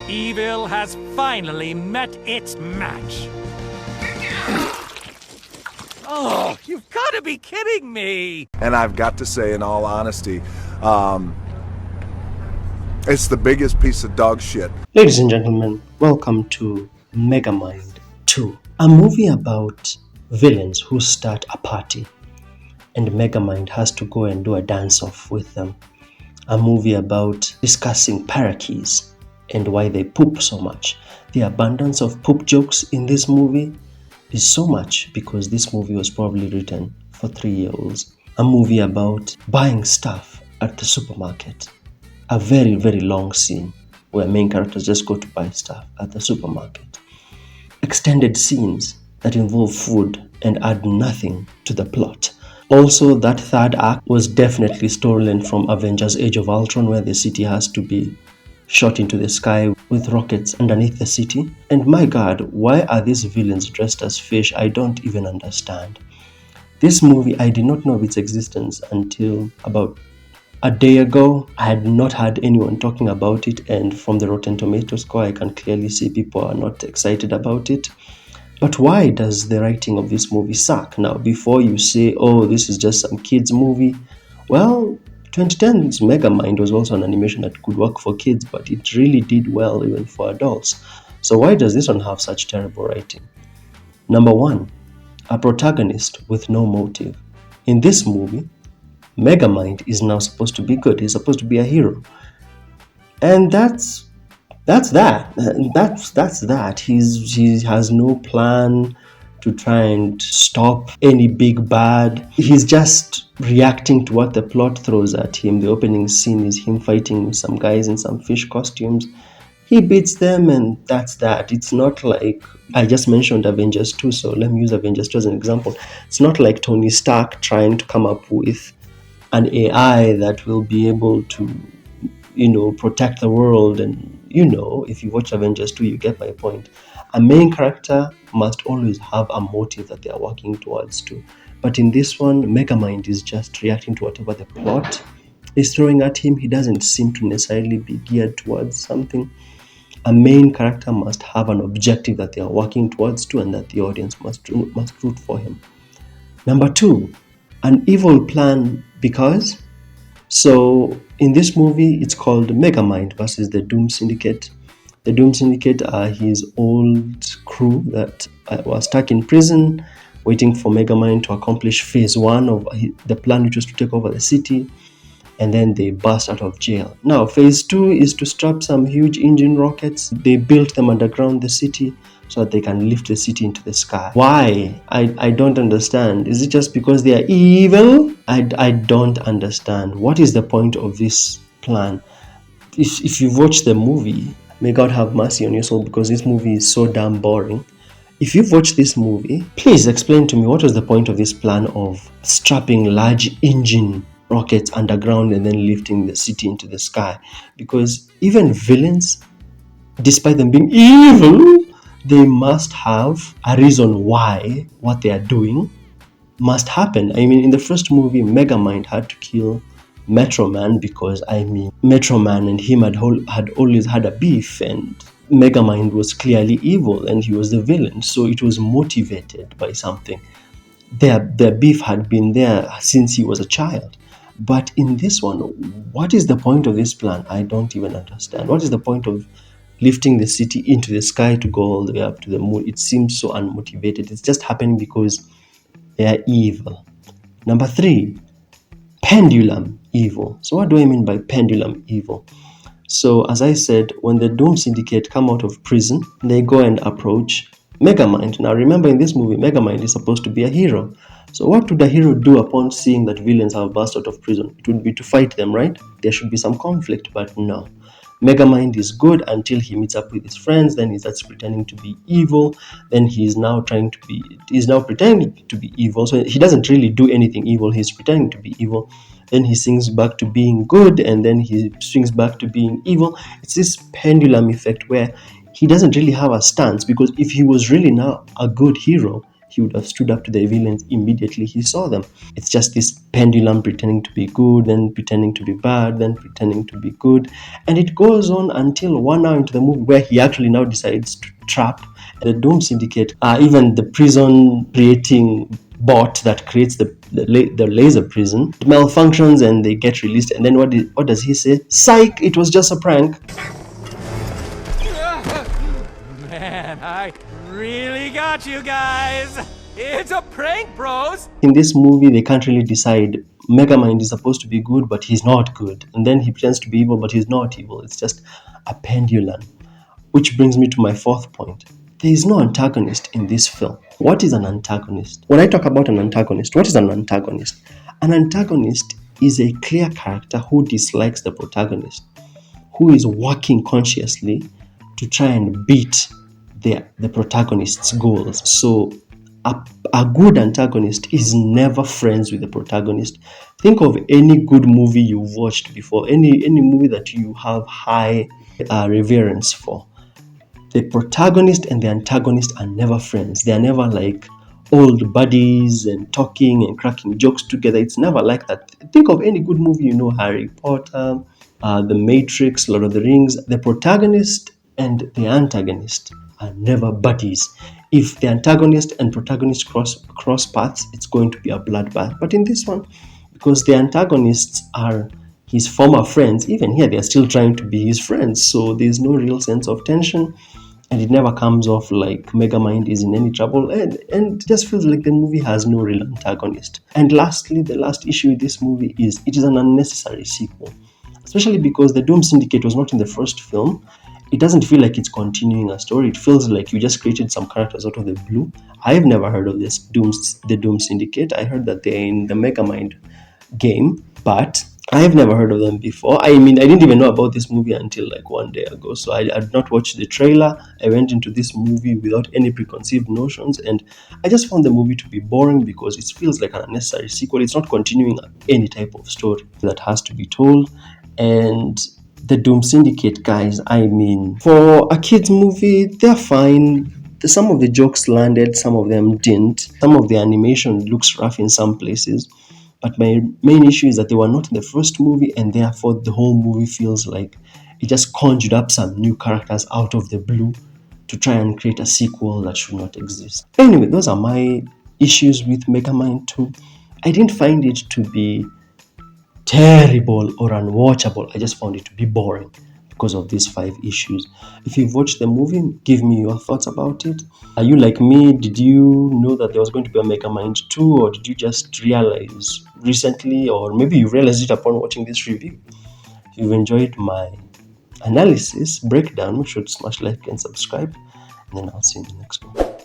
Evil has finally met its match. Oh, you've got to be kidding me! And I've got to say, in all honesty, it's the biggest piece of dog shit. Ladies and gentlemen, welcome to MegaMind 2, a movie about villains who start a party and MegaMind has to go and do a dance-off with them. A movie about discussing parakeets and why they poop so much. The abundance of poop jokes in this movie is so much because this movie was probably written for 3-year-olds. A movie about buying stuff at the supermarket. A very, very long scene where main characters just go to buy stuff at the supermarket. Extended scenes that involve food and add nothing to the plot. Also, that third act was definitely stolen from Avengers Age of Ultron, where the city has to be shot into the sky with rockets underneath the city. And my god, why are these villains dressed as fish? I don't even understand. This movie, I did not know of its existence until about a day ago. I had not heard anyone talking about it, and from the Rotten Tomatoes score, I can clearly see people are not excited about it. But why does the writing of this movie suck? Now, before you say, oh, this is just some kids movie, well, 2010's MegaMind was also an animation that could work for kids, but it really did well even for adults. So why does this one have such terrible writing? Number one, a protagonist with no motive. In this movie, MegaMind is now supposed to be good. He's supposed to be a hero. And that's that. He has no plan to try and stop any big bad. He's just reacting to what the plot throws at him. The opening scene is him fighting with some guys in some fish costumes. He beats them and that's that. It's not like, I just mentioned Avengers 2, so let me use Avengers 2 as an example. It's not like Tony Stark trying to come up with an AI that will be able to, protect the world. And, if you watch Avengers 2, you get my point. A main character must always have a motive that they are working towards too. But in this one, MegaMind is just reacting to whatever the plot is throwing at him. He doesn't seem to necessarily be geared towards something. A main character must have an objective that they are working towards too, and that the audience must root for him. Number two, an evil plan because... So in this movie, it's called MegaMind versus the Doom Syndicate. The Doom Syndicate are his old crew that was stuck in prison, waiting for MegaMind to accomplish phase 1 of the plan, which was to take over the city, and then they burst out of jail. Now, phase 2 is to strap some huge engine rockets. They built them underground the city so that they can lift the city into the sky. Why? I don't understand. Is it just because they are evil? I don't understand. What is the point of this plan? If you've watched the movie, may God have mercy on your soul, because this movie is so damn boring. If you've watched this movie, please explain to me what was the point of this plan of strapping large engine rockets underground and then lifting the city into the sky. Because even villains, despite them being evil, they must have a reason why what they are doing must happen. I mean, in the first movie, MegaMind had to kill Metro Man because, Metro Man and him had always had a beef, and MegaMind was clearly evil and he was the villain, so it was motivated by something. Their beef had been there since he was a child. But in this one, what is the point of this plan? I don't even understand. What is the point of lifting the city into the sky to go all the way up to the moon? It seems so unmotivated. It's just happening because they are evil. Number 3, Pendulum Evil. So what do I mean by Pendulum Evil? So as I said, when the Doom Syndicate come out of prison, they go and approach MegaMind. Now remember, in this movie, MegaMind is supposed to be a hero. So what would a hero do upon seeing that villains have burst out of prison? It would be to fight them, right? There should be some conflict, but no. MegaMind is good until he meets up with his friends. Then he starts pretending to be evil. Then he's now pretending to be evil. So he doesn't really do anything evil. He's pretending to be evil. Then he swings back to being good, and then he swings back to being evil. It's this pendulum effect where he doesn't really have a stance, because if he was really now a good hero, he would have stood up to the villains immediately he saw them. It's just this pendulum pretending to be good, then pretending to be bad, then pretending to be good. And it goes on until 1 hour into the movie where he actually now decides to trap the Doom Syndicate, even the prison creating bot that creates the laser prison. It malfunctions and they get released. And then what does he say? Psych, it was just a prank. Man, I really got you guys. It's a prank, bros. In this movie, they can't really decide. MegaMind is supposed to be good, but he's not good. And then he pretends to be evil, but he's not evil. It's just a pendulum. Which brings me to my fourth point. There is no antagonist in this film. What is an antagonist? When I talk about an antagonist, what is an antagonist? An antagonist is a clear character who dislikes the protagonist, who is working consciously to try and beat the protagonist's goals. So a good antagonist is never friends with the protagonist. Think of any good movie you've watched before, any movie that you have high reverence for. The protagonist and the antagonist are never friends. They are never like old buddies and talking and cracking jokes together. It's never like that. Think of any good movie, Harry Potter, The Matrix, Lord of the Rings. The protagonist and the antagonist are never buddies. If the antagonist and protagonist cross paths, it's going to be a bloodbath. But in this one, because the antagonists are his former friends, even here they are still trying to be his friends, so there's no real sense of tension, and it never comes off like MegaMind is in any trouble, and it just feels like the movie has no real antagonist. And lastly, the last issue with this movie is it is an unnecessary sequel, especially because the Doom Syndicate was not in the first film. It doesn't feel like it's continuing a story. It feels like you just created some characters out of the blue. I've never heard of the Doom Syndicate. I heard that they're in the MegaMind game, but I've never heard of them before. I mean, I didn't even know about this movie until like 1 day ago. So I did not watch the trailer. I went into this movie without any preconceived notions, and I just found the movie to be boring because it feels like an unnecessary sequel. It's not continuing any type of story that has to be told. And the Doom Syndicate guys, I mean, for a kids movie, they're fine. Some of the jokes landed, some of them didn't. Some of the animation looks rough in some places. But my main issue is that they were not in the first movie, and therefore the whole movie feels like it just conjured up some new characters out of the blue to try and create a sequel that should not exist. Anyway, those are my issues with MegaMind 2. I didn't find it to be terrible or unwatchable. I just found it to be boring because of these 5 issues. If you've watched the movie, give me your thoughts about it. Are you like me? Did you know that there was going to be a MegaMind 2, or did you just realize recently, or maybe you realized it upon watching this review? If you've enjoyed my analysis breakdown, make sure to smash like and subscribe, and then I'll see you in the next one.